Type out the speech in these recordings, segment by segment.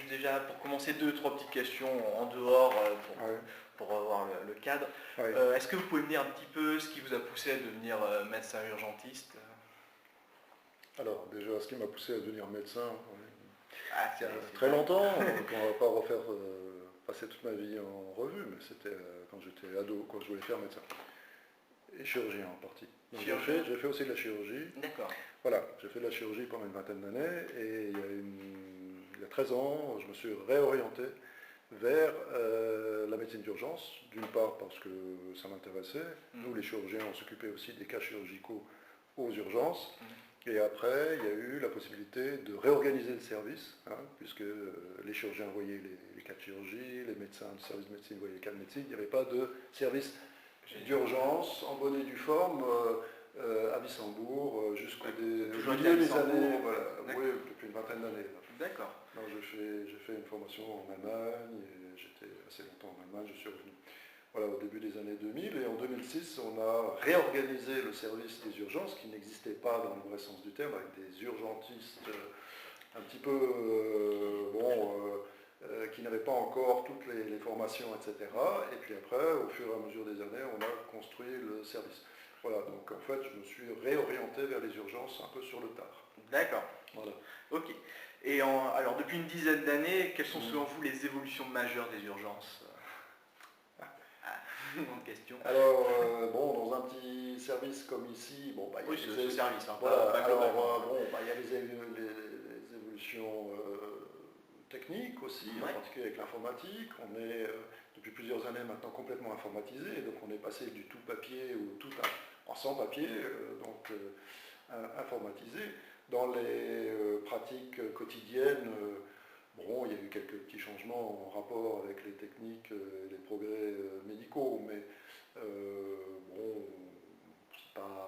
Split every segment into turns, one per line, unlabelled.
juste déjà, pour commencer, 2-3 petites questions en dehors
Ouais.
pour avoir le cadre.
Ouais.
Est-ce que vous pouvez me dire un petit peu ce qui vous a poussé à devenir médecin urgentiste?
Alors, déjà, ce qui m'a poussé à devenir médecin,
Ah,
il y a très longtemps, donc on ne va pas refaire passer toute ma vie en revue, mais c'était quand j'étais ado, quand je voulais faire médecin. Et chirurgien en partie. Donc j'ai fait aussi de la chirurgie.
D'accord.
Voilà, j'ai fait de la chirurgie pendant une vingtaine d'années, et il y a 13 ans, je me suis réorienté vers la médecine d'urgence, d'une part parce que ça m'intéressait. Nous, les chirurgiens, on s'occupait aussi des cas chirurgicaux aux urgences. Et après, il y a eu la possibilité de réorganiser le service, puisque les chirurgiens voyaient les cas de chirurgie, les médecins du service de médecine voyaient les cas de médecine. Il n'y avait pas de service d'urgence en bonne et due forme à Wissembourg jusqu'au milieu des années, voilà, oui, depuis une vingtaine d'années.
D'accord.
J'ai fait une formation en Allemagne, et j'étais assez longtemps en Allemagne, je suis revenu. Voilà, au début des années 2000, et en 2006, on a réorganisé le service des urgences, qui n'existait pas dans le vrai sens du terme, avec des urgentistes un petit peu, qui n'avaient pas encore toutes les formations, etc. Et puis après, au fur et à mesure des années, on a construit le service. Voilà, donc en fait, je me suis réorienté vers les urgences un peu sur le tard.
D'accord.
Voilà.
Ok. Et alors, depuis une dizaine d'années, quelles sont selon vous les évolutions majeures des urgences? Bonne question.
Alors, dans un petit service comme ici,
oui, c'est ce service.
Voilà, il y a les évolutions techniques aussi, en particulier avec l'informatique. On est depuis plusieurs années maintenant complètement informatisé, donc on est passé du tout papier ou tout en sans papier, informatisé. Dans les pratiques quotidiennes, il y a eu quelques petits changements en rapport avec les techniques et les progrès médicaux, mais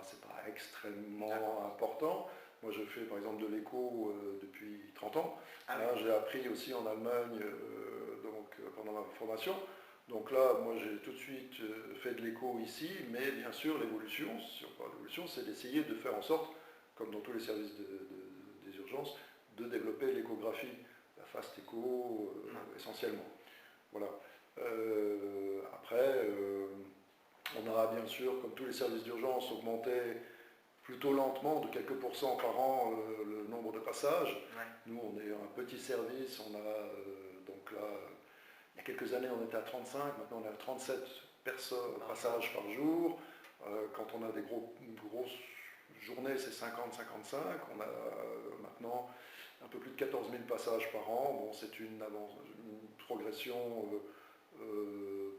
c'est pas extrêmement important. Moi, je fais par exemple de l'écho depuis 30 ans. J'ai appris aussi en Allemagne pendant ma formation. Donc là, moi, j'ai tout de suite fait de l'écho ici, mais bien sûr, l'évolution, si on parle d'évolution, c'est d'essayer de faire en sorte, comme dans tous les services des urgences, de développer l'échographie, la fast écho essentiellement. Voilà. Après, on a bien sûr, comme tous les services d'urgence, augmenté plutôt lentement, de quelques pourcents par an, le nombre de passages.
Ouais.
Nous, on est un petit service, on a, donc là, il y a quelques années, on était à 35, maintenant on est à 37 passages par jour. Quand on a des grosses journées, c'est 50-55. On a maintenant un peu plus de 14 000 passages par an. Bon, c'est une progression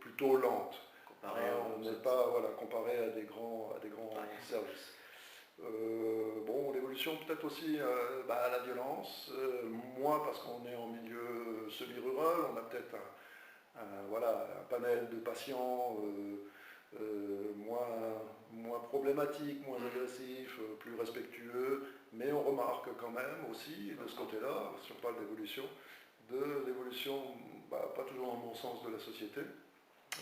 plutôt lente. On n'est pas comparé à des grands services. L'évolution peut-être aussi à la violence, moins parce qu'on est en milieu semi-rural, on a peut-être un panel de patients moins problématiques, moins agressifs, plus respectueux, mais on remarque quand même aussi de ce côté-là, si on parle d'évolution, pas toujours dans le bon sens de la société,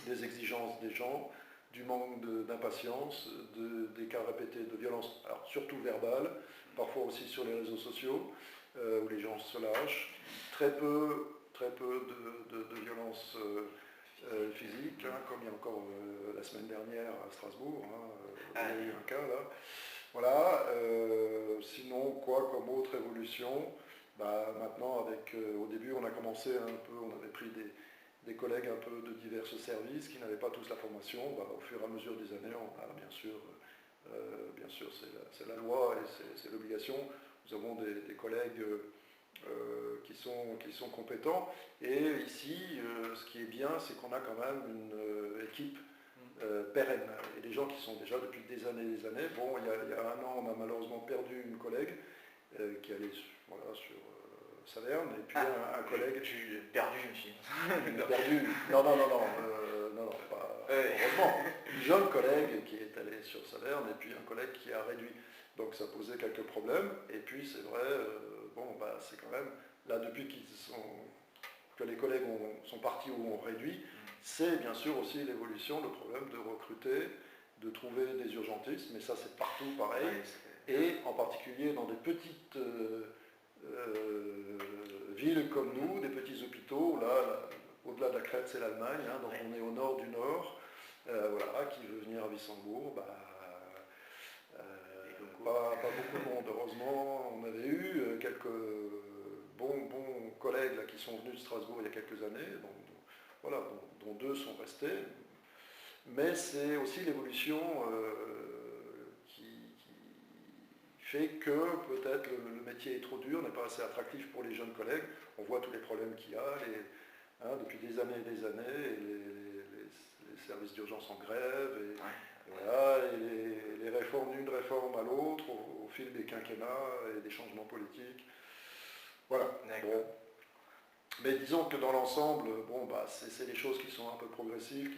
des exigences des gens, du manque d'impatience, des cas répétés de violence, alors surtout verbale, parfois aussi sur les réseaux sociaux, où les gens se lâchent, très peu de violence physique, comme il y a encore la semaine dernière à Strasbourg, il y a eu un cas là. Voilà, sinon quoi comme autre évolution, maintenant au début on a commencé on avait pris des collègues un peu de divers services qui n'avaient pas tous la formation. Au fur et à mesure des années, on a bien sûr c'est la loi et c'est l'obligation. Nous avons des collègues qui sont compétents. Et ici, ce qui est bien, c'est qu'on a quand même une équipe pérenne. Et des gens qui sont déjà depuis des années et des années. Il y a un an, on a malheureusement perdu une collègue qui allait sur Saverne, et puis un collègue...
J'ai perdu, je me suis
perdu. Non, pas heureusement. Une jeune collègue qui est allée sur Saverne, et puis un collègue qui a réduit. Donc ça posait quelques problèmes, et puis c'est vrai, c'est quand même, là depuis que les collègues sont partis ou ont réduit, c'est bien sûr aussi l'évolution, le problème de recruter, de trouver des urgentistes, mais ça c'est partout pareil, et en particulier dans des petites... villes villes comme nous, des petits hôpitaux, là au-delà de la Crète, c'est l'Allemagne, hein, donc on est au nord du nord, voilà, qui veut venir à Wissembourg, pas beaucoup de monde, heureusement. On avait eu quelques bons collègues là, qui sont venus de Strasbourg il y a quelques années, voilà, dont 2 sont restés. Mais c'est aussi l'évolution qui fait que peut-être le métier est trop dur, n'est pas assez attractif pour les jeunes collègues. On voit tous les problèmes qu'il y a, depuis des années et des années, les services d'urgence en grève, voilà, et les réformes d'une réforme à l'autre au fil des quinquennats et des changements politiques. Voilà. Bon. Mais disons que dans l'ensemble, c'est des choses qui sont un peu progressives,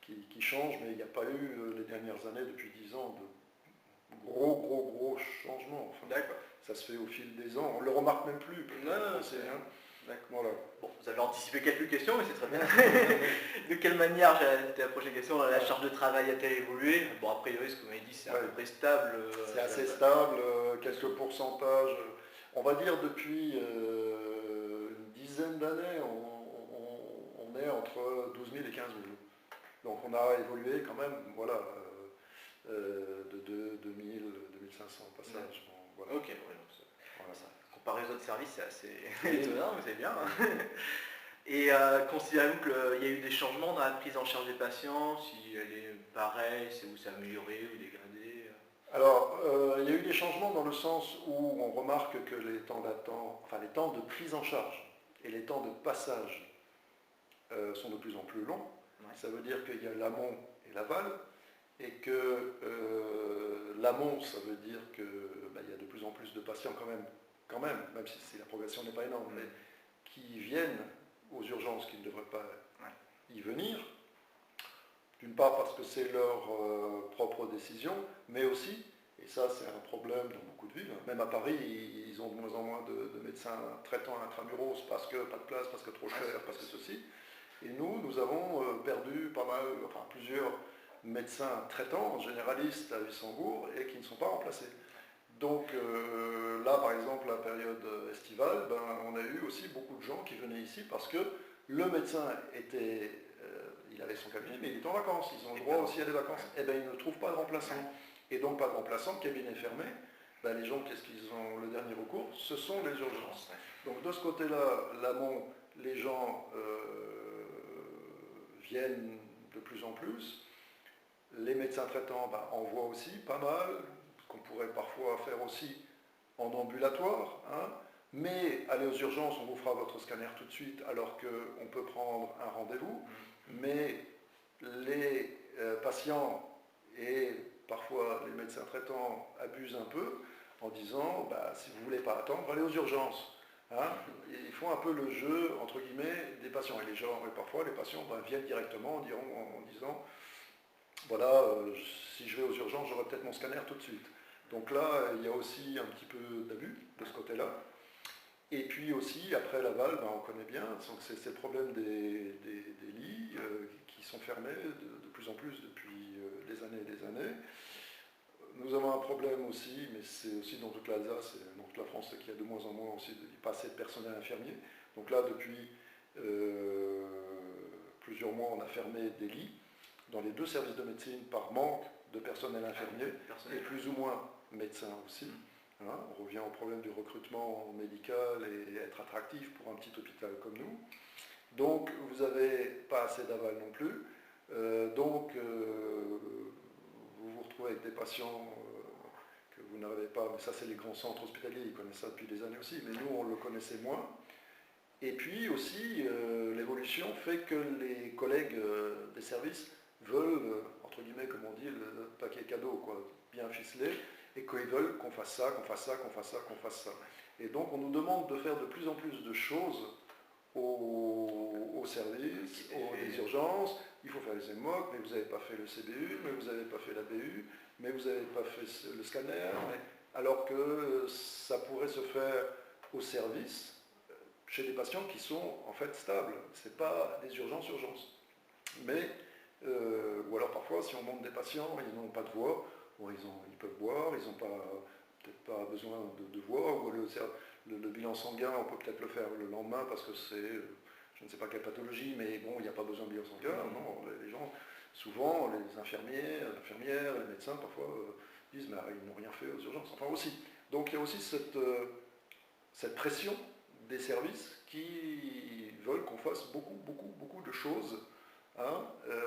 qui changent, mais il n'y a pas eu les dernières années, depuis 10 ans, de gros changements. Enfin,
d'accord.
Ça se fait au fil des ans, on ne le remarque même plus.
Non,
c'est rien.
Voilà. Bon, vous avez anticipé quelques questions, mais c'est très bien. De quelle manière, c'était la prochaine question, la charge de travail a-t-elle évolué? Bon, a priori, ce que vous m'avez dit, c'est à peu près stable.
C'est assez stable, quelques pourcentages. On va dire depuis une dizaine d'années, on est entre 12 000 et 15 000. Donc on a évolué quand même, voilà, de 2000, 2500 passages. Bon, voilà.
Ok, voilà. Comparé aux autres services, c'est assez étonnant, mais c'est bien. Hein. Et considérez-vous qu'il y a eu des changements dans la prise en charge des patients, si elle est pareille, si vous s'est améliorée ou dégradée?
Alors, il y a eu des changements dans le sens où on remarque que les temps d'attente, enfin les temps de prise en charge et les temps de passage sont de plus en plus longs. Ouais. Ça veut dire qu'il y a l'amont et l'aval, et que l'amont, ça veut dire qu'il y a de plus en plus de patients quand même, même si la progression n'est pas énorme, mais qui viennent aux urgences qui ne devraient pas y venir. D'une part parce que c'est leur propre décision, mais aussi, et ça c'est un problème dans beaucoup de villes, même à Paris, ils ont de moins en moins de médecins traitants intramuros parce que pas de place, parce que trop cher, parce que ceci. Et nous avons perdu plusieurs médecins traitants, généralistes à Wissembourg, et qui ne sont pas remplacés. Donc là, par exemple, la période estivale, on a eu aussi beaucoup de gens qui venaient ici parce que le médecin il avait son cabinet, mais il est en vacances. Ils ont le droit aussi à des vacances. Et bien, ils ne trouvent pas de remplaçant. Et donc, pas de remplaçant, cabinet fermé. Les gens, qu'est-ce qu'ils ont le dernier recours? Ce sont les urgences. Donc, de ce côté-là, l'amont, les gens viennent de plus en plus. Les médecins traitants envoient aussi pas mal, qu'on pourrait parfois faire aussi en ambulatoire. Hein. Mais aller aux urgences, on vous fera votre scanner tout de suite, alors qu'on peut prendre un rendez-vous. Mais les patients et parfois les médecins traitants abusent un peu en disant si vous ne voulez pas attendre, allez aux urgences. Hein. Ils font un peu le jeu, entre guillemets, des patients. Et parfois les patients viennent directement en disant voilà, si je vais aux urgences, j'aurai peut-être mon scanner tout de suite. Donc là, il y a aussi un petit peu d'abus de ce côté-là. Et puis aussi, après l'aval, on connaît bien, c'est le problème des lits qui sont fermés de plus en plus depuis des années et des années. Nous avons un problème aussi, mais c'est aussi dans toute l'Alsace et dans toute la France, c'est qu'il y a de moins en moins aussi pas assez de personnel infirmier. Donc là, depuis plusieurs mois, on a fermé des lits dans les 2 services de médecine par manque de personnel infirmier et plus ou moins médecins aussi. Hein, on revient au problème du recrutement médical et être attractif pour un petit hôpital comme nous. Donc vous n'avez pas assez d'aval non plus. Vous vous retrouvez avec des patients que vous n'arrivez pas, mais ça c'est les grands centres hospitaliers, ils connaissent ça depuis des années aussi, mais nous on le connaissait moins. Et puis aussi l'évolution fait que les collègues des services veulent, entre guillemets comme on dit, le paquet cadeau, quoi, bien ficelé, et qu'ils veulent qu'on fasse ça, qu'on fasse ça, qu'on fasse ça, qu'on fasse ça. Et donc on nous demande de faire de plus en plus de choses aux services, aux urgences. Il faut faire les émocs, mais vous n'avez pas fait le CBU, mais vous n'avez pas fait la BU, mais vous n'avez pas fait le scanner, alors que ça pourrait se faire au service, chez des patients qui sont en fait stables. Ce n'est pas des urgences. Mais, ou alors parfois, si on monte des patients, ils n'ont pas de voix, ils peuvent boire, ils n'ont peut-être pas besoin de voix, ou le bilan bilan sanguin, on peut peut-être le faire le lendemain parce que c'est, je ne sais pas quelle pathologie, mais bon, il n'y a pas besoin de bilan sanguin. Non, les gens, souvent, les infirmières, les médecins, parfois, disent, mais ils n'ont rien fait aux urgences. Enfin aussi. Donc il y a aussi cette pression des services qui veulent qu'on fasse beaucoup de choses. Hein.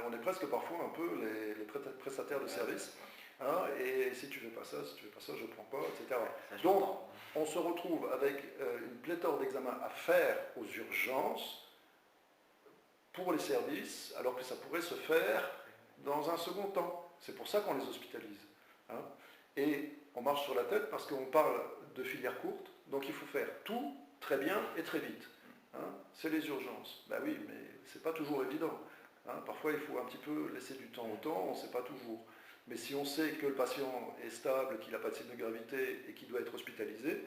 On est presque parfois un peu les prestataires de services. Hein, et si tu ne fais pas ça, je ne prends pas, etc. Donc, on se retrouve avec une pléthore d'examens à faire aux urgences pour les services, alors que ça pourrait se faire dans un second temps. C'est pour ça qu'on les hospitalise. Hein. Et on marche sur la tête parce qu'on parle de filière courte, donc il faut faire tout très bien et très vite. Hein. C'est les urgences. Ben oui, mais ce n'est pas toujours évident. Hein. Parfois, il faut un petit peu laisser du temps au temps, on ne sait pas toujours. Mais si on sait que le patient est stable, qu'il n'a pas de signe de gravité et qu'il doit être hospitalisé,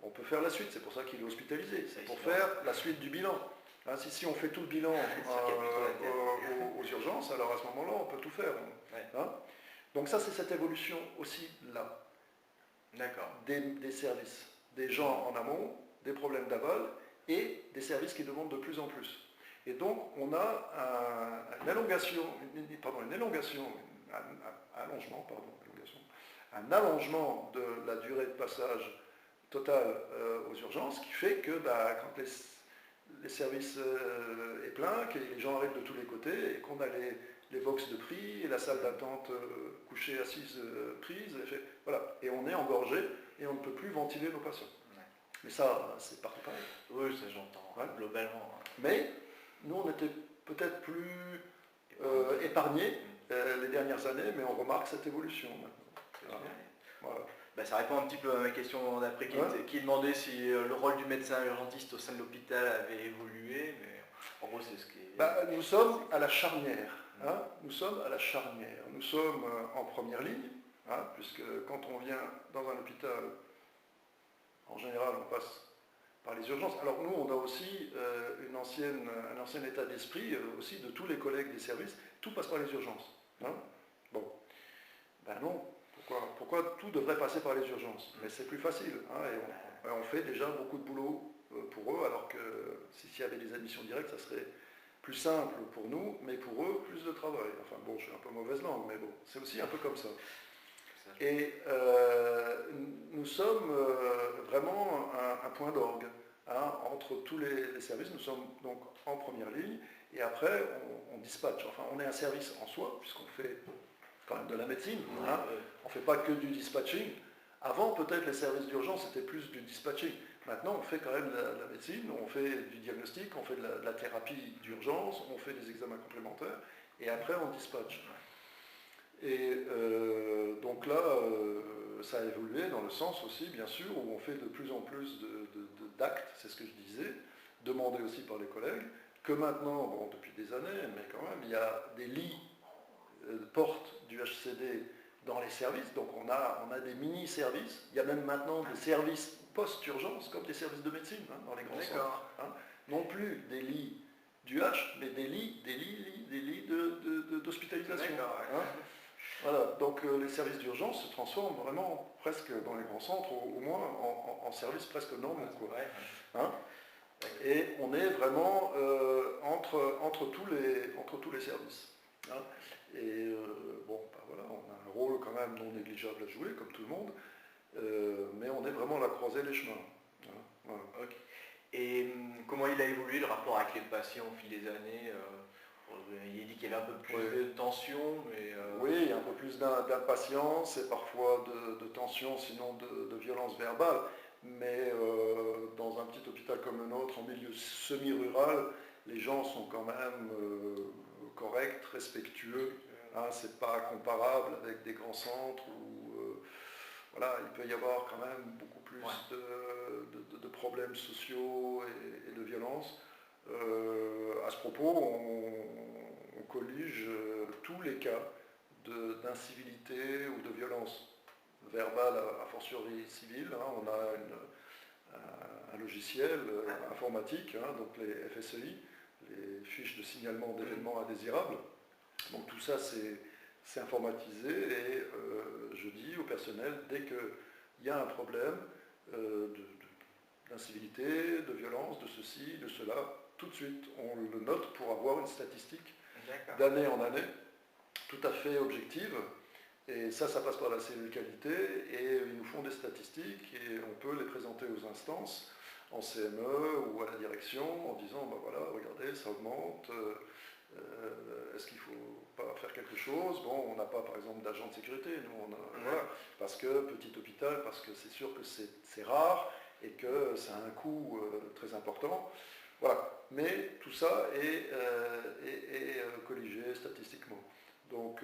on peut faire la suite. C'est pour ça qu'il est hospitalisé. C'est pour faire la suite du bilan. Hein, si on fait tout le bilan aux urgences, alors à ce moment-là, on peut tout faire. Hein. Donc ça, c'est cette évolution aussi là.
D'accord.
Des services, des gens en amont, des problèmes d'aval et des services qui demandent de plus en plus. Et donc, on a un allongement de la durée de passage totale aux urgences qui fait que quand les services est plein, que les gens arrivent de tous les côtés et qu'on a les box de prix et la salle d'attente couchée assise prise, voilà. Et on est engorgé et on ne peut plus ventiler nos patients. Ouais. Mais ça, c'est partout pareil.
Oui, ça j'entends, ouais. Globalement.
Mais nous, on était peut-être plus épargnés les dernières années, mais on remarque cette évolution maintenant. Voilà.
Ben, ça répond un petit peu à ma question d'après qui demandait si le rôle du médecin urgentiste au sein de l'hôpital avait évolué, mais en gros c'est ce qui est...
Nous sommes à la charnière. Hein. Nous sommes à la charnière. Nous sommes en première ligne, hein, puisque quand on vient dans un hôpital, en général on passe par les urgences. Alors nous, on a aussi un ancien état d'esprit aussi de tous les collègues des services. Tout passe par les urgences. Hein. Bon, ben non. Pourquoi tout devrait passer par les urgences? Mais c'est plus facile. Hein, et on fait déjà beaucoup de boulot pour eux, alors que s'il y avait des admissions directes, ça serait plus simple pour nous, mais pour eux, plus de travail. Enfin bon, je suis un peu mauvaise langue, mais bon, c'est aussi un peu comme ça. Et nous sommes vraiment un point d'orgue entre tous les services. Nous sommes donc en première ligne et après on dispatche. Enfin, on est un service en soi puisqu'on fait quand même de la médecine. Hein. On ne fait pas que du dispatching. Avant, peut-être les services d'urgence c'était plus du dispatching. Maintenant, on fait quand même de la médecine, on fait du diagnostic, on fait de la thérapie d'urgence, on fait des examens complémentaires et après on dispatche. Et donc là, ça a évolué dans le sens aussi, bien sûr, où on fait de plus en plus d'actes, c'est ce que je disais, demandés aussi par les collègues, que maintenant, bon, depuis des années, mais quand même, il y a des lits portes du HCD dans les services, donc on a des mini-services, il y a même maintenant des services post-urgence, comme des services de médecine, hein, dans les grands centres. Hein. Non plus des lits du H, mais des lits d'hospitalisation. Hein. Voilà, donc les services d'urgence se transforment vraiment presque dans les grands centres, au moins en services presque normaux. Quoi. Hein. Et on est vraiment entre tous les services. Hein. Et bon, ben voilà, on a un rôle quand même non négligeable à jouer, comme tout le monde, mais on est vraiment à la croisée des chemins. Hein. Voilà.
Okay. Et comment il a évolué le rapport avec les patients au fil des années il a dit qu'il y avait un peu plus de tension, mais...
Oui, il y a un peu plus d'impatience et parfois de tension, sinon de violence verbale. Mais dans un petit hôpital comme le nôtre, en milieu semi-rural, les gens sont quand même corrects, respectueux. Hein, c'est pas comparable avec des grands centres où voilà, il peut y avoir quand même beaucoup plus de problèmes sociaux et de violence. À ce propos, on collige tous les cas d'incivilité ou de violence verbale, a fortiori civile. Hein. On a un logiciel informatique, hein, donc les FSEI, les fiches de signalement d'événements indésirables. Donc tout ça, c'est informatisé et je dis au personnel, dès qu'il y a un problème d'incivilité, de violence, de ceci, de cela. Tout de suite, on le note pour avoir une statistique d'année en année, tout à fait objective. Et ça passe par la cellule qualité, et ils nous font des statistiques, et on peut les présenter aux instances, en CME ou à la direction, en disant, ben voilà, regardez, ça augmente, est-ce qu'il ne faut pas faire quelque chose? Bon, on n'a pas, par exemple, d'agent de sécurité, nous, voilà, parce que petit hôpital, parce que c'est sûr que c'est rare, et que ça a un coût très important. Voilà, mais tout ça est colligé statistiquement. Donc,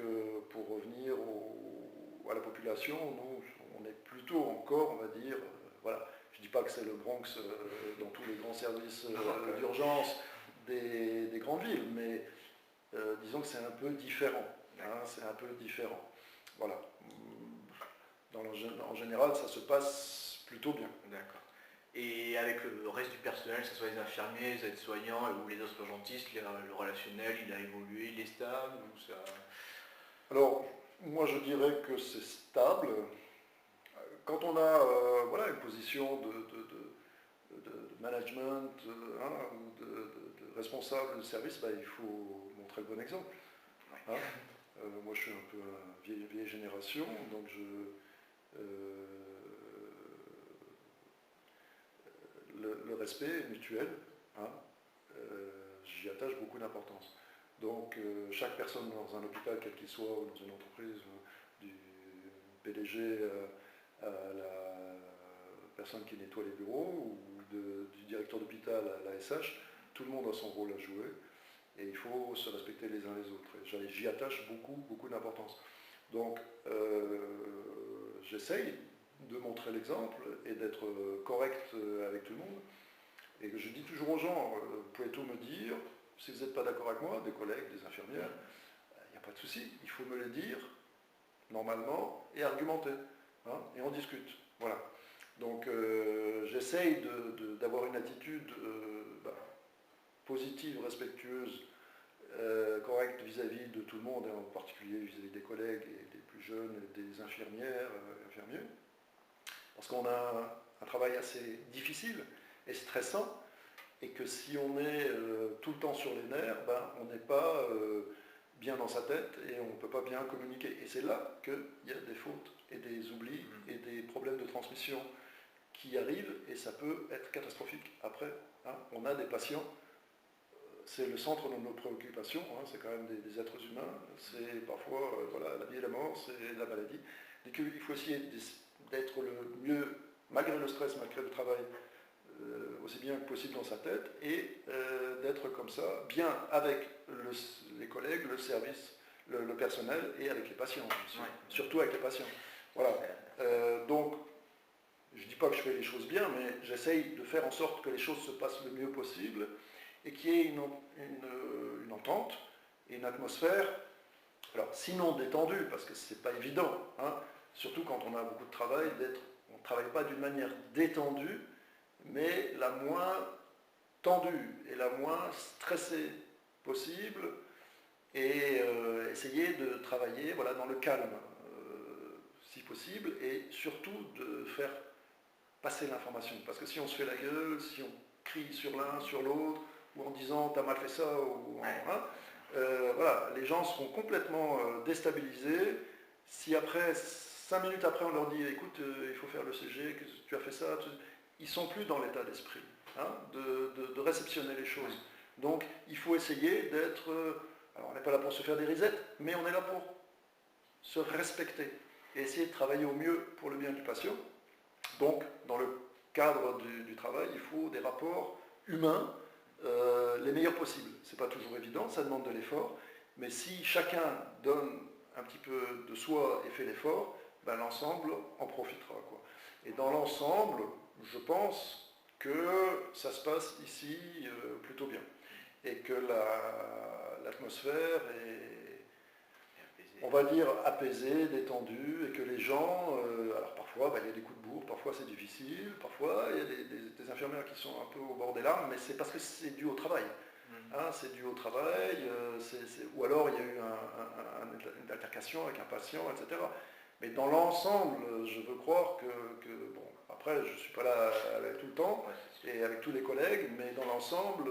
pour revenir à la population, nous, on est plutôt encore, on va dire, voilà, je ne dis pas que c'est le Bronx dans tous les grands services d'urgence des grandes villes, mais disons que c'est un peu différent. Hein, c'est un peu différent. Voilà. En général, ça se passe plutôt bien.
D'accord. Et avec le reste du personnel, que ce soit les infirmiers, les aides-soignants ou les autres urgentistes, le relationnel, il a évolué, il est stable ou ça...
Alors, moi je dirais que c'est stable. Quand on a voilà, une position de management ou de responsable de service, ben, il faut montrer le bon exemple. Hein. Moi je suis un peu vieille génération, donc le respect est mutuel, hein. J'y attache beaucoup d'importance. Donc chaque personne dans un hôpital, quel qu'il soit, ou dans une entreprise, du PDG à la personne qui nettoie les bureaux, ou du directeur d'hôpital à la SH, tout le monde a son rôle à jouer, et il faut se respecter les uns les autres. Et j'y attache beaucoup d'importance. Donc j'essaye de montrer l'exemple et d'être correct avec tout le monde. Et je dis toujours aux gens, vous pouvez tout me dire, si vous n'êtes pas d'accord avec moi, des collègues, des infirmières, il n'y a pas de souci, il faut me le dire normalement et argumenter, hein, et on discute. Voilà. Donc j'essaye d'avoir une attitude positive, respectueuse, correcte vis-à-vis de tout le monde, et en particulier vis-à-vis des collègues et des plus jeunes, des infirmières, infirmiers, parce qu'on a un travail assez difficile et stressant, et que si on est tout le temps sur les nerfs, ben, on n'est pas bien dans sa tête et on ne peut pas bien communiquer. Et c'est là qu'il y a des fautes et des oublis et des problèmes de transmission qui arrivent, et ça peut être catastrophique après. Hein. On a des patients, c'est le centre de nos préoccupations, hein, c'est quand même des êtres humains, c'est parfois voilà, la vie et la mort, c'est la maladie. Et qu'il faut essayer d'être le mieux, malgré le stress, malgré le travail, aussi bien que possible dans sa tête, et d'être comme ça, bien avec les collègues, le service, le personnel, et avec les patients, surtout avec les patients. Voilà. Donc, je ne dis pas que je fais les choses bien, mais j'essaye de faire en sorte que les choses se passent le mieux possible, et qu'il y ait une entente et une atmosphère, alors sinon détendue, parce que ce n'est pas évident, hein, surtout quand on a beaucoup de travail, on ne travaille pas d'une manière détendue, mais la moins tendue et la moins stressée possible, et essayer de travailler voilà, dans le calme, si possible, et surtout de faire passer l'information. Parce que si on se fait la gueule, si on crie sur l'un, sur l'autre, ou en disant « t'as mal fait ça », ou voilà, les gens seront complètement déstabilisés. Si après, 5 minutes après, on leur dit « écoute, il faut faire le CG, que tu as fait ça », ils ne sont plus dans l'état d'esprit de réceptionner les choses. Donc, il faut essayer d'être... alors, on n'est pas là pour se faire des risettes, mais on est là pour se respecter et essayer de travailler au mieux pour le bien du patient. Donc, dans le cadre du travail, il faut des rapports humains les meilleurs possibles. Ce n'est pas toujours évident, ça demande de l'effort, mais si chacun donne un petit peu de soi et fait l'effort, ben, l'ensemble en profitera, quoi. Et dans l'ensemble, je pense que ça se passe ici plutôt bien. Et que l'atmosphère est, on va dire, apaisée, détendue, et que les gens, alors parfois il y a des coups de bourre, parfois c'est difficile, parfois il y a des infirmières qui sont un peu au bord des larmes, mais c'est parce que c'est dû au travail. Hein, c'est dû au travail, ou alors il y a eu une altercation avec un patient, etc. Mais dans l'ensemble, je veux croire bon, après, je ne suis pas là tout le temps, et avec tous les collègues, mais dans l'ensemble,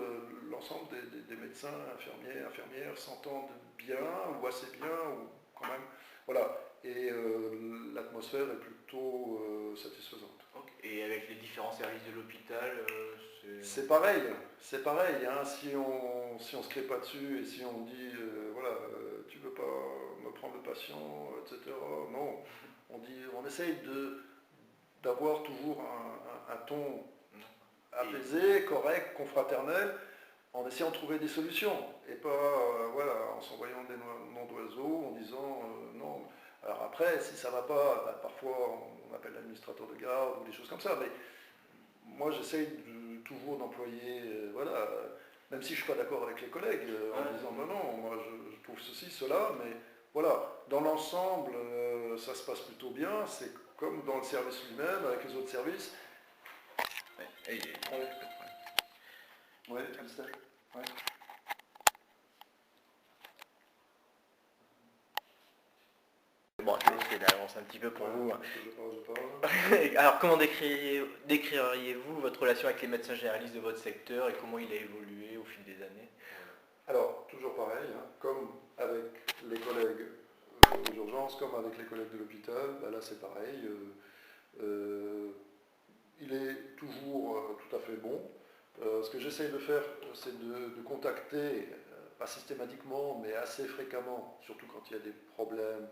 l'ensemble des médecins, infirmières s'entendent bien, ou assez bien, ou quand même, voilà. Et l'atmosphère est plutôt satisfaisante.
Okay. Et avec les différents services de l'hôpital,
c'est pareil, hein. Si on se crée pas dessus et si on dit voilà, tu veux pas me prendre le patient, etc. Non, on essaye d'avoir toujours un ton apaisé, correct, confraternel, en essayant de trouver des solutions et pas voilà, en s'envoyant des noms d'oiseaux, en disant non. Alors après, si ça va pas, bah, parfois on appelle l'administrateur de garde ou des choses comme ça, mais moi j'essaye toujours d'employer, voilà, même si je ne suis pas d'accord avec les collègues, en disant non, moi je trouve ceci, cela, mais voilà, dans l'ensemble, ça se passe plutôt bien, c'est comme dans le service lui-même, avec les autres services. Ouais, Alistair. Ouais.
Bon, je vais essayer d'avancer un petit peu pour vous.
Je parle.
Alors, comment décririez-vous votre relation avec les médecins généralistes de votre secteur et comment il a évolué au fil des années?
Alors, toujours pareil, hein, comme avec les collègues aux urgences, comme avec les collègues de l'hôpital, bah là c'est pareil. Il est toujours tout à fait bon. Ce que j'essaye de faire, c'est de contacter, pas systématiquement, mais assez fréquemment, surtout quand il y a des problèmes,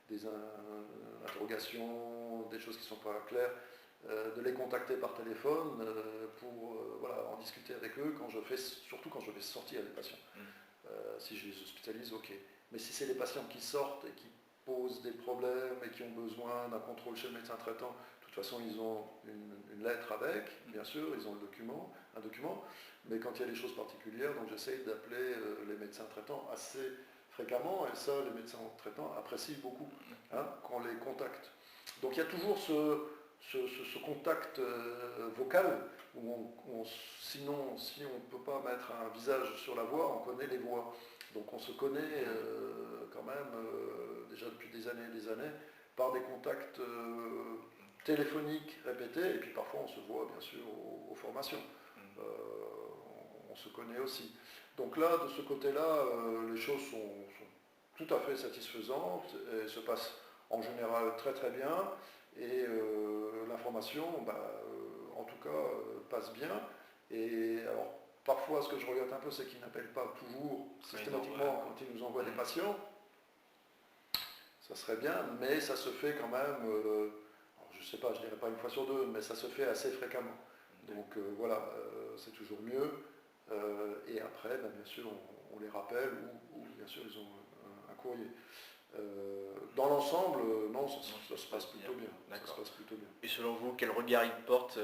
des interrogations, des choses qui ne sont pas claires, de les contacter par téléphone pour voilà, en discuter avec eux, surtout quand je fais sortir les patients. Si je les hospitalise, ok. Mais si c'est les patients qui sortent et qui posent des problèmes et qui ont besoin d'un contrôle chez le médecin traitant, de toute façon ils ont une lettre avec, bien sûr, ils ont un document, mais quand il y a des choses particulières, donc j'essaye d'appeler les médecins traitants assez fréquemment, et ça les médecins traitants apprécient beaucoup, hein, qu'on les contacte. Donc il y a toujours ce contact vocal, où sinon, si on ne peut pas mettre un visage sur la voix, on connaît les voix. Donc on se connaît quand même déjà depuis des années par des contacts téléphoniques répétés, et puis parfois on se voit bien sûr aux formations. On se connaît aussi. Donc là, de ce côté-là, les choses sont tout à fait satisfaisantes et se passent en général très très bien. Et l'information, en tout cas, passe bien. Et alors, parfois, ce que je regrette un peu, c'est qu'ils n'appellent pas toujours systématiquement quand ils nous envoient des patients. Ça serait bien, mais ça se fait quand même, je ne sais pas, je ne dirais pas une fois sur deux, mais ça se fait assez fréquemment. Donc voilà, c'est toujours mieux. Et après, bien sûr, on les rappelle ou bien sûr, ils ont un courrier. Dans l'ensemble, non, ça se passe plutôt bien. Ça se passe plutôt bien.
Et selon vous, quel regard ils portent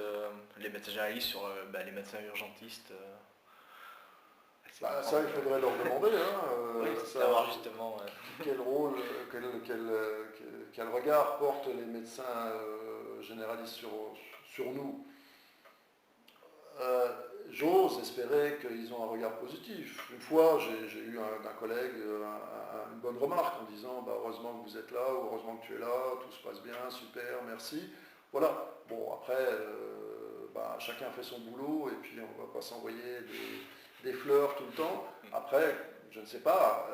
les médecins généralistes sur les médecins urgentistes
ça, il faudrait leur demander.
Oui, savoir justement.
Quel rôle, quel regard portent les médecins généralistes sur nous. J'ose espérer qu'ils ont un regard positif. Une fois, j'ai eu d'un collègue une bonne remarque en disant heureusement que vous êtes là, ou heureusement que tu es là, tout se passe bien, super, merci. Voilà. Bon, après, chacun fait son boulot et puis on ne va pas s'envoyer des fleurs tout le temps. Après, je ne sais pas,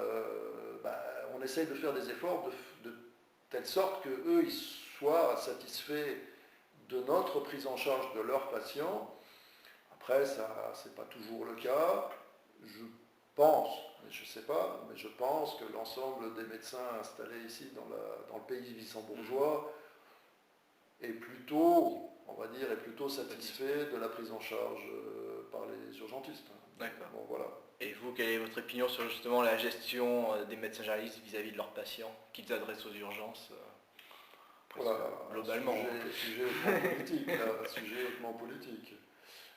on essaye de faire des efforts de telle sorte qu'eux, ils soient satisfaits de notre prise en charge de leurs patients. Après, ça, c'est pas toujours le cas. Je pense, mais je ne sais pas, mais je pense que l'ensemble des médecins installés ici dans le pays luxembourgeois est plutôt, on va dire, satisfait de la prise en charge par les urgentistes.
D'accord.
Bon, voilà.
Et vous, quelle est votre opinion sur justement la gestion des médecins généralistes vis-à-vis de leurs patients qu'ils adressent aux urgences
voilà,
globalement.
Sujet hautement politique.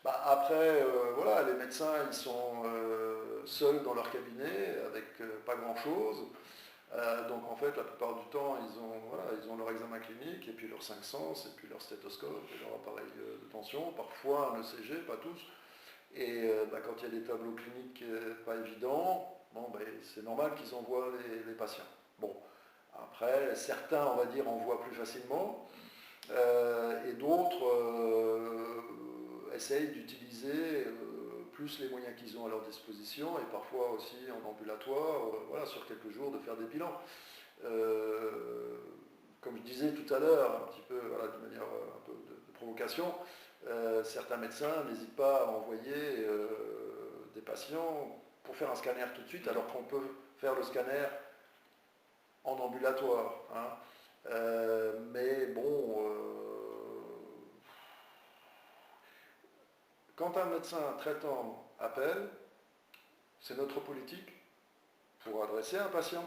Après, voilà, les médecins, ils sont seuls dans leur cabinet, avec pas grand-chose. Donc en fait, la plupart du temps, ils ont leur examen clinique, et puis leur 5 sens, et puis leur stéthoscope, et leur appareil de tension, parfois un ECG, pas tous. Et quand il y a des tableaux cliniques pas évidents, c'est normal qu'ils envoient les patients. Bon, Après, certains, on va dire, en voient plus facilement, et d'autres essayent d'utiliser plus les moyens qu'ils ont à leur disposition, et parfois aussi en ambulatoire, voilà, sur quelques jours, de faire des bilans. Comme je disais tout à l'heure, un petit peu, voilà, de manière un peu de provocation, certains médecins n'hésitent pas à envoyer des patients pour faire un scanner tout de suite, alors qu'on peut faire le scanner en ambulatoire. Hein. Mais bon, quand un médecin traitant appelle, c'est notre politique pour adresser un patient.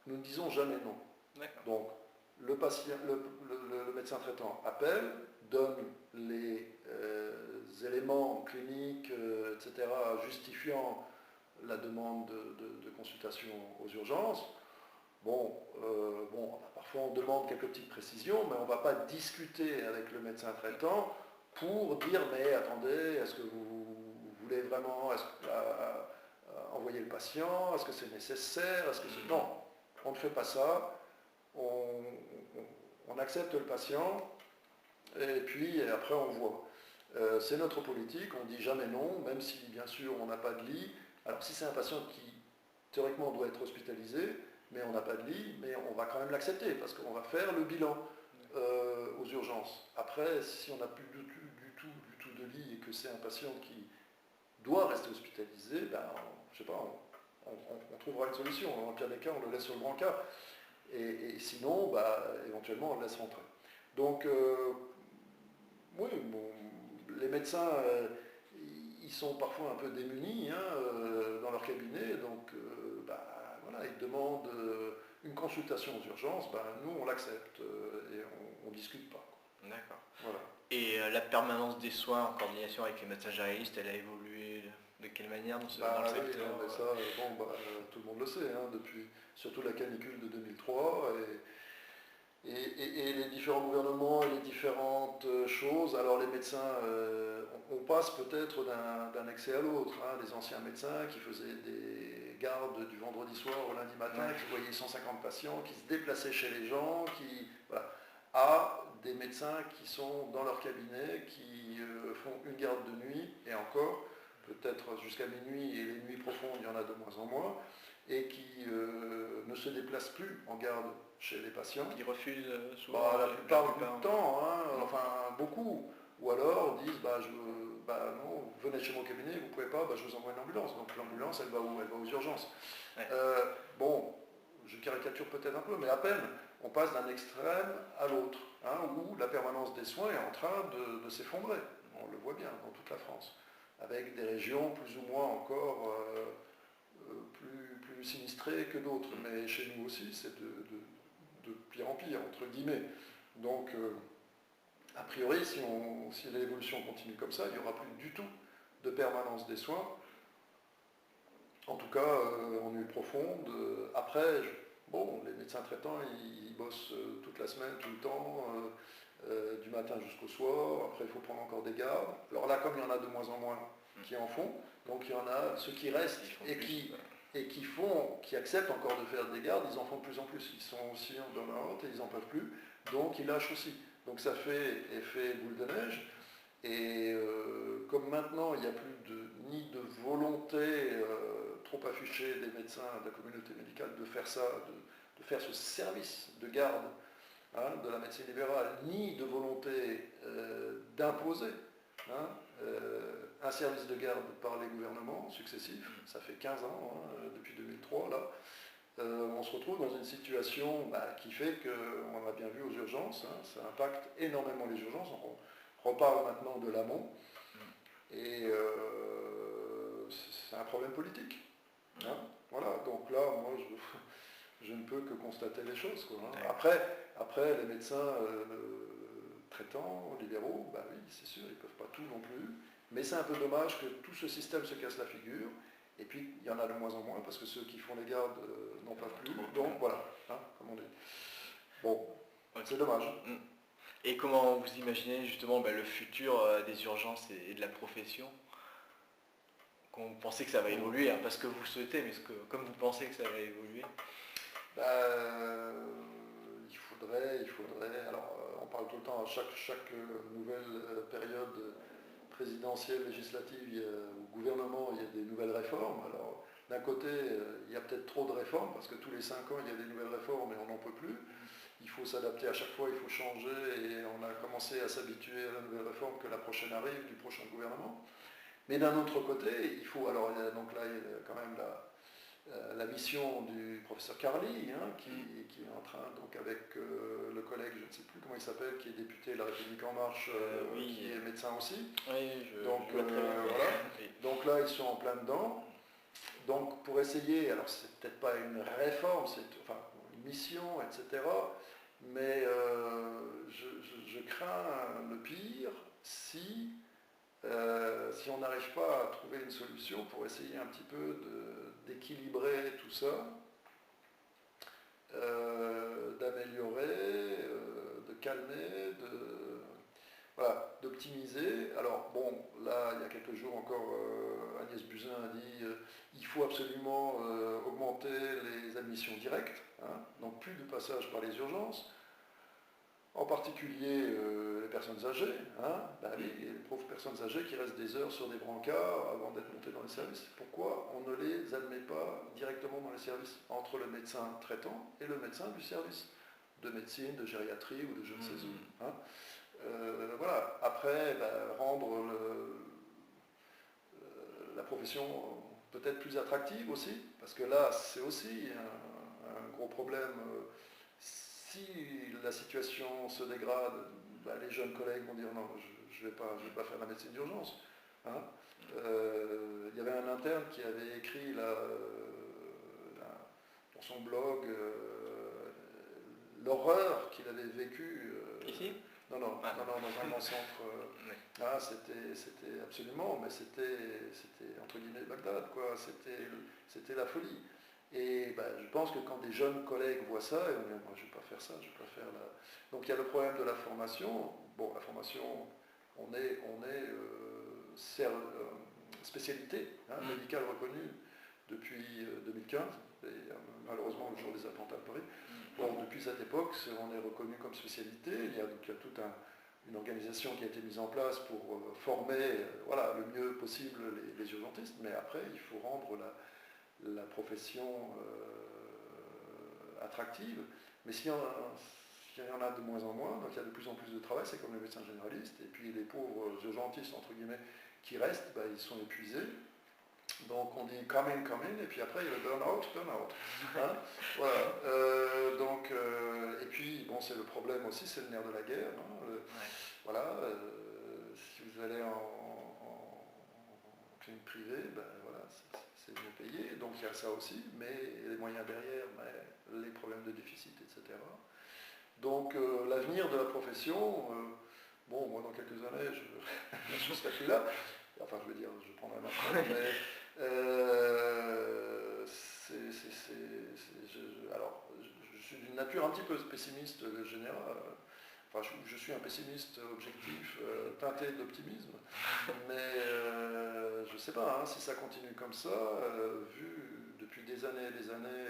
Nous ne disons jamais non. Donc, le médecin traitant appelle, donne les éléments cliniques, etc., justifiant la demande de consultation aux urgences. Bon, parfois on demande quelques petites précisions, mais on ne va pas discuter avec le médecin traitant pour dire mais attendez, est-ce que vous voulez vraiment envoyer le patient? Est-ce que c'est nécessaire? Non, on ne fait pas ça. On accepte le patient et puis après on voit. C'est notre politique, on ne dit jamais non, même si bien sûr on n'a pas de lit. Alors si c'est un patient qui théoriquement doit être hospitalisé, mais on n'a pas de lit, mais on va quand même l'accepter parce qu'on va faire le bilan aux urgences. Après, si on n'a plus du tout de lit et que c'est un patient qui doit rester hospitalisé, ben, je sais pas, on trouvera une solution. Dans le pire des cas, on le laisse sur le brancard. Et sinon, bah, éventuellement, on le laisse rentrer. Donc, oui, bon, les médecins, ils sont parfois un peu démunis dans leur cabinet, donc bah, voilà, ils demandent une consultation aux urgences, bah, nous on l'accepte et on ne discute pas.
D'accord.
Voilà.
Et la permanence des soins en coordination avec les médecins généralistes, elle a évolué de quelle manière dans le secteur?
Oui, ça, tout le monde le sait, depuis surtout la canicule de 2003 et les différents gouvernements et les différentes choses. Alors les médecins, on passe peut-être d'un excès à l'autre. Les anciens médecins qui faisaient des gardes du vendredi soir au lundi matin, qui voyaient 150 patients, qui se déplaçaient chez les gens, voilà, à des médecins qui sont dans leur cabinet, qui font une garde de nuit, et encore, peut-être jusqu'à minuit, et les nuits profondes, il y en a de moins en moins, et qui ne se déplacent plus en garde chez les patients.
Ils refusent souvent
la plupart du temps, enfin beaucoup. Ou alors disent non, venez chez mon cabinet, vous ne pouvez pas, je vous envoie une ambulance. Donc l'ambulance, elle va où? Elle va aux urgences. Ouais. Je caricature peut-être un peu, mais à peine, on passe d'un extrême à l'autre, où la permanence des soins est en train de s'effondrer. On le voit bien dans toute la France, avec des régions plus ou moins encore plus sinistrées que d'autres. Mais chez nous aussi, c'est de pire en pire, entre guillemets. Donc, a priori, si l'évolution continue comme ça, il n'y aura plus du tout de permanence des soins, en tout cas en nuit profonde. Après, les médecins traitants, ils bossent toute la semaine, tout le temps, du matin jusqu'au soir. Après, il faut prendre encore des gardes. Alors là, comme il y en a de moins en moins qui en font, donc il y en a ceux qui restent et qui acceptent encore de faire des gardes, ils en font de plus en plus. Ils sont aussi en burn-out et ils n'en peuvent plus, donc ils lâchent aussi. Donc ça fait effet boule de neige. Et comme maintenant, il n'y a plus ni de volonté trop affichée des médecins de la communauté médicale de faire ça, de faire ce service de garde de la médecine libérale, ni de volonté d'imposer un service de garde par les gouvernements successifs, ça fait 15 ans, depuis 2003, là, on se retrouve dans une situation qui fait qu'on a bien vu aux urgences, ça impacte énormément les urgences, on reparle maintenant de l'amont, et c'est un problème politique. Voilà, donc là, moi, je ne peux que constater les choses. Après, les médecins traitants, libéraux, oui, c'est sûr, ils ne peuvent pas tout non plus, mais c'est un peu dommage que tout ce système se casse la figure. Et puis, il y en a de moins en moins, parce que ceux qui font les gardes n'en peuvent plus. Donc, voilà, comme on dit. Bon, okay. C'est dommage.
Et comment vous imaginez justement le futur des urgences et de la profession? Vous pensez que ça va évoluer, pas ce que vous souhaitez, mais comme vous pensez que ça va évoluer?
Il faudrait, alors on parle tout le temps, à chaque nouvelle période présidentielle, législative ou gouvernement, il y a des nouvelles réformes. Alors d'un côté, il y a peut-être trop de réformes, parce que tous les 5 ans, il y a des nouvelles réformes et on n'en peut plus. Il faut s'adapter à chaque fois, il faut changer, et on a commencé à s'habituer à la nouvelle réforme que la prochaine arrive, du prochain gouvernement. Mais d'un autre côté, il faut, alors donc là, il y a quand même la mission du professeur Carly, qui est en train, donc avec le collègue, je ne sais plus comment il s'appelle, qui est député de La République En Marche,
oui,
qui est médecin aussi.
Oui,
Donc
je vois très bien.
voilà.
Oui.
Donc là, ils sont en plein dedans. Donc pour essayer, alors c'est peut-être pas une réforme, c'est enfin une mission, etc. Mais je crains le pire si on n'arrive pas à trouver une solution pour essayer un petit peu d'équilibrer tout ça, d'améliorer, de calmer, voilà, d'optimiser. Alors bon, là, il y a quelques jours encore, Agnès Buzyn a dit il faut absolument augmenter les admissions directes, donc plus de passage par les urgences. En particulier les personnes âgées, oui, les pauvres personnes âgées qui restent des heures sur des brancards avant d'être montées dans les services. Pourquoi on ne les admet pas directement dans les services, entre le médecin traitant et le médecin du service de médecine, de gériatrie ou de je ne sais où. Voilà. Après, rendre la profession peut-être plus attractive aussi, parce que là, c'est aussi un gros problème. Si la situation se dégrade, les jeunes collègues vont dire non, je ne vais pas faire la médecine d'urgence. Il y avait un interne qui avait écrit dans son blog l'horreur qu'il avait vécue.
Ici
non, dans un grand centre. C'était absolument, mais c'était entre guillemets Bagdad, quoi. C'était la folie. Et je pense que quand des jeunes collègues voient ça, ils vont dire, moi je ne vais pas faire ça, je ne vais pas faire la... Donc il y a le problème de la formation. Bon, la formation, on est spécialité médicale reconnue depuis 2015, et malheureusement le jour des attentats de Paris. Bon, depuis cette époque, on est reconnu comme spécialité. Il y a toute une organisation qui a été mise en place pour former le mieux possible les urgentistes, mais après il faut rendre la profession attractive. Mais s'il y en a de moins en moins, donc il y a de plus en plus de travail, c'est comme les médecins généralistes, et puis les pauvres urgentistes, entre guillemets, qui restent, ils sont épuisés. Donc on dit come in, et puis après il y a le burn-out. Voilà. Et puis bon, c'est le problème aussi, c'est le nerf de la guerre. Voilà, si vous allez en clinique privée, voilà, c'est mieux payé, donc il y a ça aussi, mais les moyens derrière, les problèmes de déficit, etc. Donc l'avenir de la profession, bon, moi dans quelques années, je ne serai plus là, enfin je veux dire, je prendrai ma retraite, mais alors, je suis d'une nature un petit peu pessimiste générale. Enfin, je suis un pessimiste objectif, teinté d'optimisme, mais je ne sais pas si ça continue comme ça, vu depuis des années et des années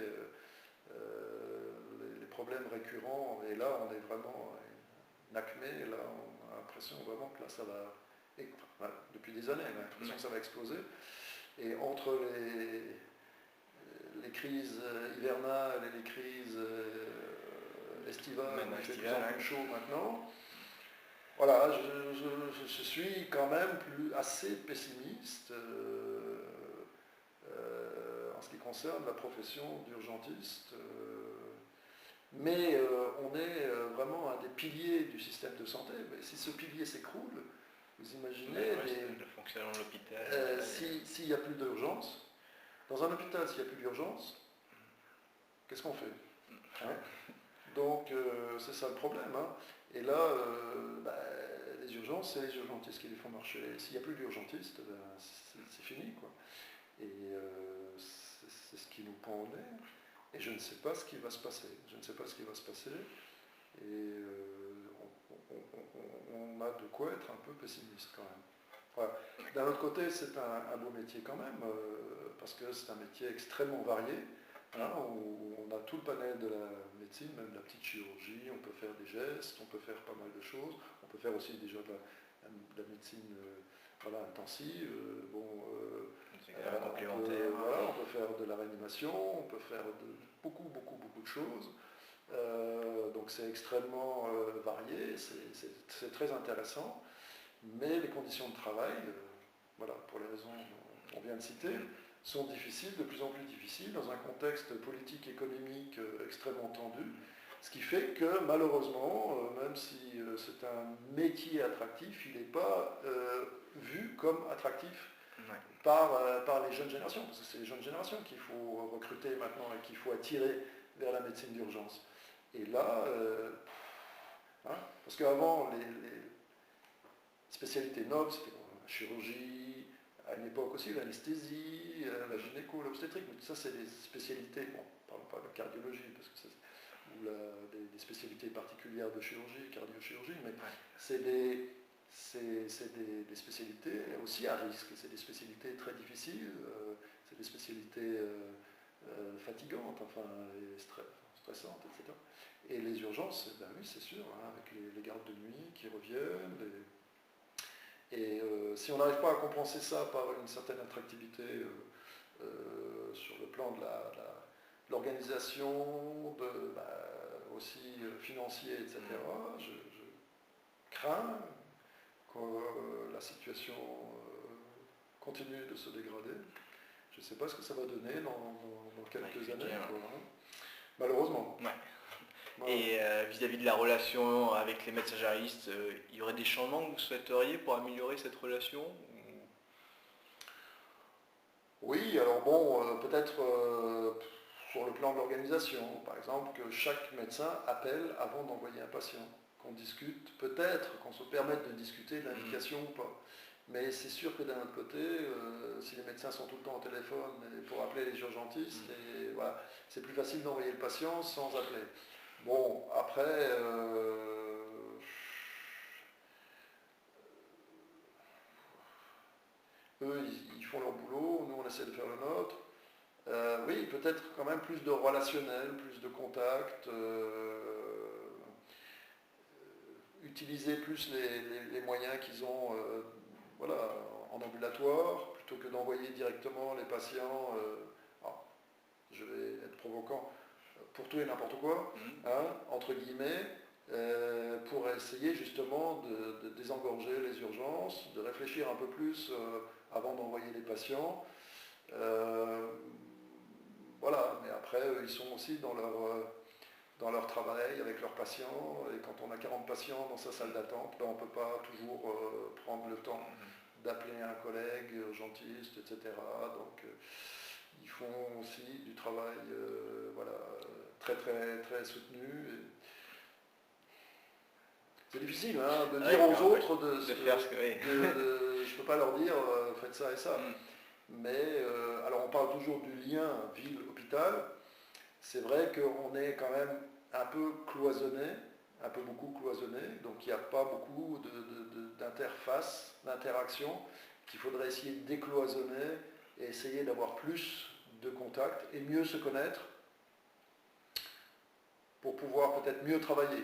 les problèmes récurrents, et là on est vraiment une acmé, là on a l'impression vraiment que là ça va, depuis des années, on a l'impression que ça va exploser, et entre les crises hivernales et les crises estivales, il fait de plus en plus chaud maintenant. Voilà, je suis quand même assez pessimiste en ce qui concerne la profession d'urgentiste. Mais on est vraiment un des piliers du système de santé. Mais si ce pilier s'écroule, vous imaginez
le fonctionnement de l'hôpital.
S'il n'y a plus d'urgence, dans un hôpital, s'il n'y a plus d'urgence, qu'est-ce qu'on fait Donc c'est ça le problème. Et là, les urgences, c'est les urgentistes qui les font marcher. S'il n'y a plus d'urgentistes, c'est fini, quoi. Et c'est ce qui nous pend au nez. Et je ne sais pas ce qui va se passer. Et on a de quoi être un peu pessimiste quand même. Voilà. D'un autre côté, c'est un beau métier quand même, parce que c'est un métier extrêmement varié. hein, où on a tout le panel de la médecine, même la petite chirurgie, on peut faire des gestes, on peut faire pas mal de choses, on peut faire aussi déjà de la médecine intensive,
complémentaire.
on peut faire de la réanimation, on peut faire beaucoup de choses. Donc c'est extrêmement varié, c'est très intéressant, mais les conditions de travail, pour les raisons qu'on vient de citer, sont difficiles, de plus en plus difficiles, dans un contexte politique, économique extrêmement tendu, ce qui fait que malheureusement, même si c'est un métier attractif, il n'est pas vu comme attractif par les jeunes générations, parce que c'est les jeunes générations qu'il faut recruter maintenant et qu'il faut attirer vers la médecine d'urgence. Et là, parce qu'avant, les spécialités nobles, c'était la chirurgie, à une époque aussi l'anesthésie, la gynéco, l'obstétrique, mais tout ça c'est des spécialités, bon, parlons pas de cardiologie, parce que ou des spécialités particulières de chirurgie, cardiochirurgie, mais c'est des spécialités aussi à risque, c'est des spécialités très difficiles, c'est des spécialités fatigantes, stressantes, etc. Et les urgences, ben oui, c'est sûr, avec les gardes de nuit qui reviennent. Et si on n'arrive pas à compenser ça par une certaine attractivité sur le plan de l'organisation, aussi financier, etc., je crains que la situation continue de se dégrader. Je ne sais pas ce que ça va donner dans quelques années, malheureusement.
Ouais. Et vis-à-vis de la relation avec les médecins généralistes, il y aurait des changements que vous souhaiteriez pour améliorer cette relation?
Oui, alors bon, peut-être sur le plan de l'organisation, par exemple, que chaque médecin appelle avant d'envoyer un patient, qu'on discute, peut-être qu'on se permette de discuter de l'indication ou pas. Mais c'est sûr que d'un autre côté, si les médecins sont tout le temps au téléphone pour appeler les urgentistes, c'est plus facile d'envoyer le patient sans appeler. Bon, après, eux, ils font leur boulot, nous, on essaie de faire le nôtre. Oui, peut-être quand même plus de relationnel, plus de contact, utiliser plus les moyens qu'ils ont en ambulatoire, plutôt que d'envoyer directement les patients, je vais être provocant, pour tout et n'importe quoi, entre guillemets, pour essayer justement de désengorger les urgences, de réfléchir un peu plus avant d'envoyer les patients. Mais après, ils sont aussi dans leur travail avec leurs patients, et quand on a 40 patients dans sa salle d'attente, on ne peut pas toujours prendre le temps d'appeler un collègue, urgentiste, etc. Donc ils font aussi du travail très très très soutenu. C'est difficile de dire aux autres de faire ce que... je ne peux pas leur dire faites ça et ça. Mais alors on parle toujours du lien ville-hôpital. C'est vrai qu'on est quand même un peu cloisonné, un peu beaucoup cloisonné, donc il n'y a pas beaucoup d'interface, d'interaction qu'il faudrait essayer de décloisonner et essayer d'avoir plus de contacts et mieux se connaître pour pouvoir peut-être mieux travailler.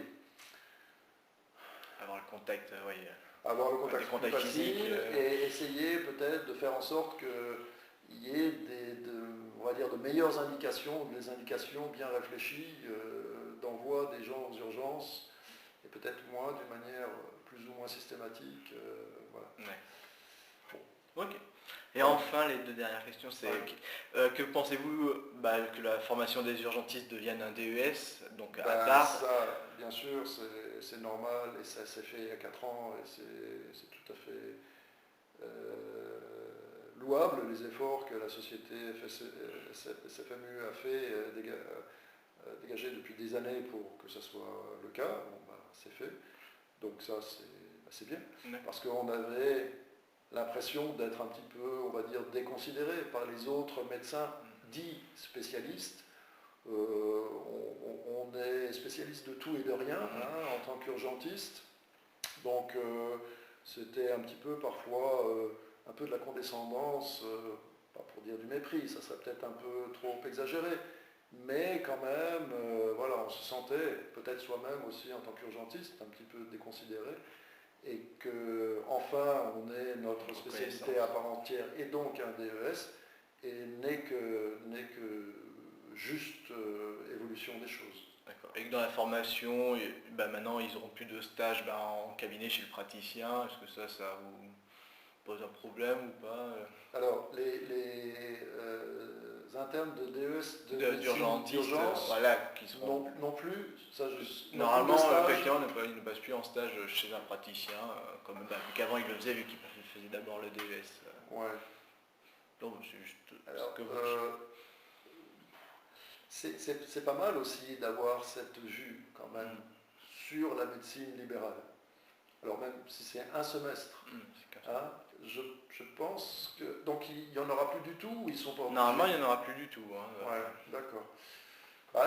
Avoir le contact,
avoir le contact plus facile physique, et essayer peut-être de faire en sorte qu'il y ait de meilleures indications, des indications bien réfléchies d'envoi des gens aux urgences, et peut-être moins d'une manière plus ou moins systématique.
Bon. Ok. Et enfin, les deux dernières questions, c'est que pensez-vous que la formation des urgentistes devienne un DES, donc à part?
Ça, bien sûr, c'est normal, et ça s'est fait il y a 4 ans, et c'est tout à fait louable, les efforts que la société SFMU a fait, dégagé depuis des années pour que ça soit le cas. C'est fait. Donc ça, c'est bien. Parce qu'on avait l'impression d'être un petit peu, on va dire, déconsidéré par les autres médecins dits spécialistes. On est spécialiste de tout et de rien en tant qu'urgentiste. Donc c'était un petit peu parfois un peu de la condescendance, pas pour dire du mépris, ça serait peut-être un peu trop exagéré, mais quand même, voilà, on se sentait, peut-être soi-même aussi en tant qu'urgentiste, un petit peu déconsidéré, et que enfin on ait notre spécialité à part entière et donc un DES, et n'est que juste évolution des choses.
D'accord. Et que dans la formation, maintenant ils n'auront plus de stage en cabinet chez le praticien, est-ce que ça vous pose un problème ou pas
Alors, les internes de DES
d'urgence, voilà, qui seront...
non plus, ça,
Normalement, effectivement, ils ne passent plus en stage chez un praticien, vu qu'avant ils le faisaient, vu qu'ils faisaient d'abord le DES.
Ouais.
Donc c'est juste
Alors,
ce que vous...
c'est pas mal aussi d'avoir cette vue quand même sur la médecine libérale. Alors même si c'est un semestre, hein, je pense que... Donc il n'y en aura plus du tout ou ils sont pas obligés?
Normalement il n'y en aura plus du tout. Hein,
ouais, d'accord.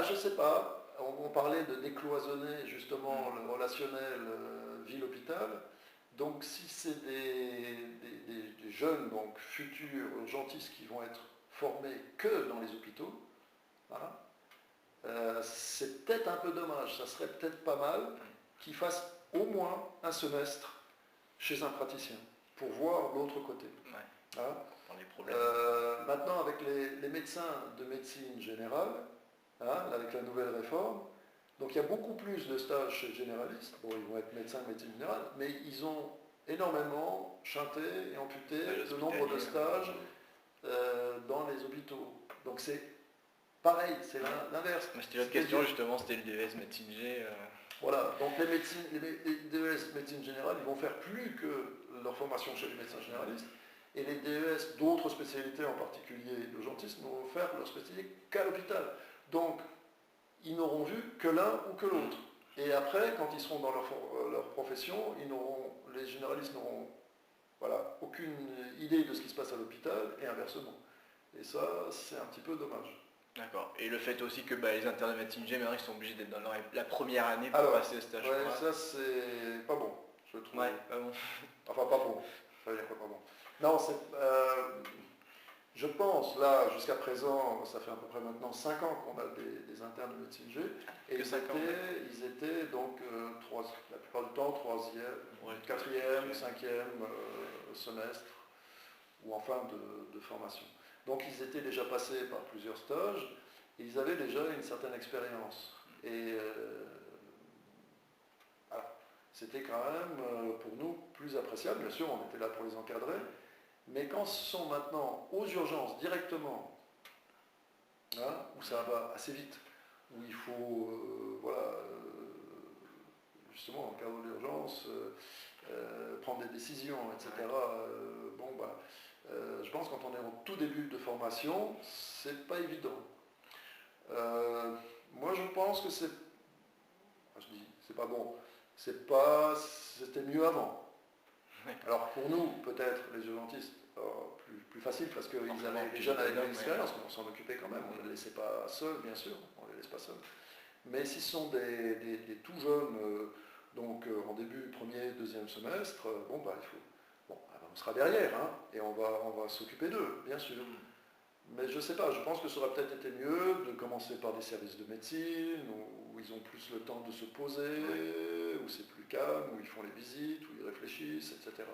Je sais pas, on parlait de décloisonner justement le relationnel ville-hôpital. Donc si c'est des jeunes, donc futurs urgentistes qui vont être formés que dans les hôpitaux, c'est peut-être un peu dommage, ça serait peut-être pas mal qu'ils fassent au moins un semestre chez un praticien pour voir l'autre côté.
Ouais. Dans les problèmes.
Maintenant, avec les médecins de médecine générale, avec la nouvelle réforme, donc il y a beaucoup plus de stages chez le généraliste. Bon, ils vont être médecins de médecine générale, mais ils ont énormément chanté et amputé le nombre de stages dans les hôpitaux. Donc c'est pareil, c'est l'inverse.
C'était l'autre question justement, c'était le DES médecine G.
Voilà, donc les DES médecine générale, ils vont faire plus que leur formation chez les médecins généralistes, et les DES d'autres spécialités, en particulier l'urgentisme, vont faire leur spécialité qu'à l'hôpital. Donc, ils n'auront vu que l'un ou que l'autre. Et après, quand ils seront dans leur profession, les généralistes n'auront aucune idée de ce qui se passe à l'hôpital, et inversement. Et ça, c'est un petit peu dommage.
D'accord. Et le fait aussi que les internes de médecine G, ils sont obligés d'être dans la première année pour passer le stage.
Ouais, ça c'est pas bon, je trouve.
Ouais, pas bon.
Enfin, pas bon. Ça veut dire quoi, pas bon? Non, je pense, là, jusqu'à présent, ça fait à peu près maintenant 5 ans qu'on a des internes de médecine G, et ils étaient donc, la plupart du temps, 3e, 4e, 5e semestre, ou en fin de formation. Donc ils étaient déjà passés par plusieurs stages, et ils avaient déjà une certaine expérience. Et c'était quand même, pour nous, plus appréciable. Bien sûr, on était là pour les encadrer, mais quand ce sont maintenant aux urgences directement, où ça va assez vite, où il faut, justement, en cas d'urgence, prendre des décisions, etc. Je pense que quand on est au tout début de formation, c'est pas évident. Moi, je pense que c'est pas bon. C'était mieux avant. Alors pour nous, peut-être les urgentistes, plus facile parce que les jeunes avaient de l'expérience, mais on s'en occupait quand même. On ne les laissait pas seuls, bien sûr. On ne les laisse pas seuls. Mais si ce sont des tout jeunes, donc en début, premier, deuxième semestre, on sera derrière, et on va s'occuper d'eux, bien sûr. Mais je ne sais pas, je pense que ça aurait peut-être été mieux de commencer par des services de médecine, où ils ont plus le temps de se poser, où c'est plus calme, où ils font les visites, où ils réfléchissent, etc.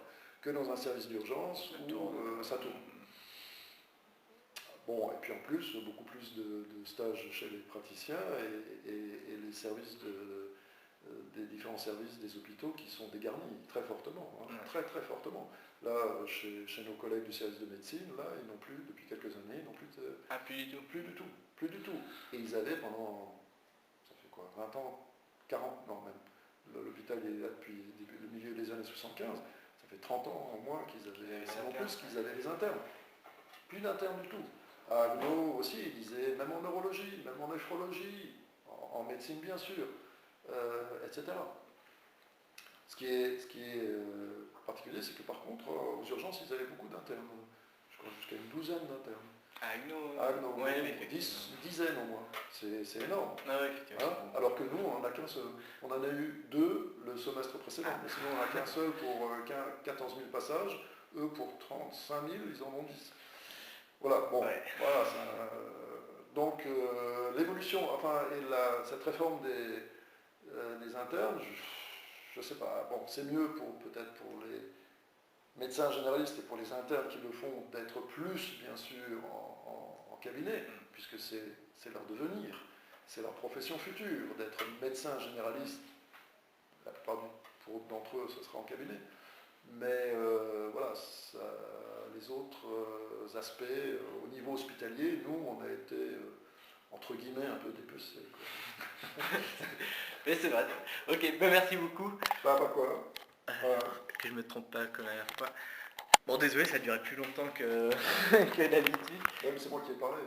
Que dans un service d'urgence où ça tourne. Bon, et puis en plus, beaucoup plus de stages chez les praticiens et les services des différents services des hôpitaux qui sont dégarnis très fortement, très très fortement. Là, chez nos collègues du service de médecine, là, ils n'ont plus, depuis quelques années, ils n'ont plus de...
plus du tout.
Plus du tout. Et ils avaient pendant, ça fait quoi, 20 ans, 40, non même, l'hôpital est là depuis le milieu des années 75, ça fait 30 ans au moins qu'ils avaient les internes. Plus d'internes du tout. À Agno aussi, ils disaient, même en neurologie, même en néphrologie, en médecine bien sûr, etc. Ce qui est particulier, c'est que par contre, aux urgences, ils avaient beaucoup d'internes. Je crois jusqu'à une douzaine d'internes.
À Agno,
une dizaine au moins. C'est énorme. Alors que nous, on n'en a qu'un seul. On en a eu 2 le semestre précédent, mais sinon on n'en a qu'un seul pour 14 000 passages. Eux, pour 35 000, ils en ont 10. Voilà, bon, voilà, Donc l'évolution, enfin, et cette réforme des internes, je ne sais pas, bon, c'est mieux peut-être pour les médecins généralistes et pour les internes qui le font d'être plus, bien sûr, en cabinet, puisque c'est leur devenir, c'est leur profession future, d'être médecin généraliste. La plupart d'entre eux, ce sera en cabinet. Mais voilà, les autres aspects, au niveau hospitalier, nous, on a été, entre guillemets, un peu dépecés.
Mais c'est vrai. Ok, ben merci beaucoup.
Bah, pas quoi. Voilà.
Que je me trompe pas comme la dernière fois. Bon, désolé, ça a duré plus longtemps que, que d'habitude.
Même c'est moi qui ai parlé.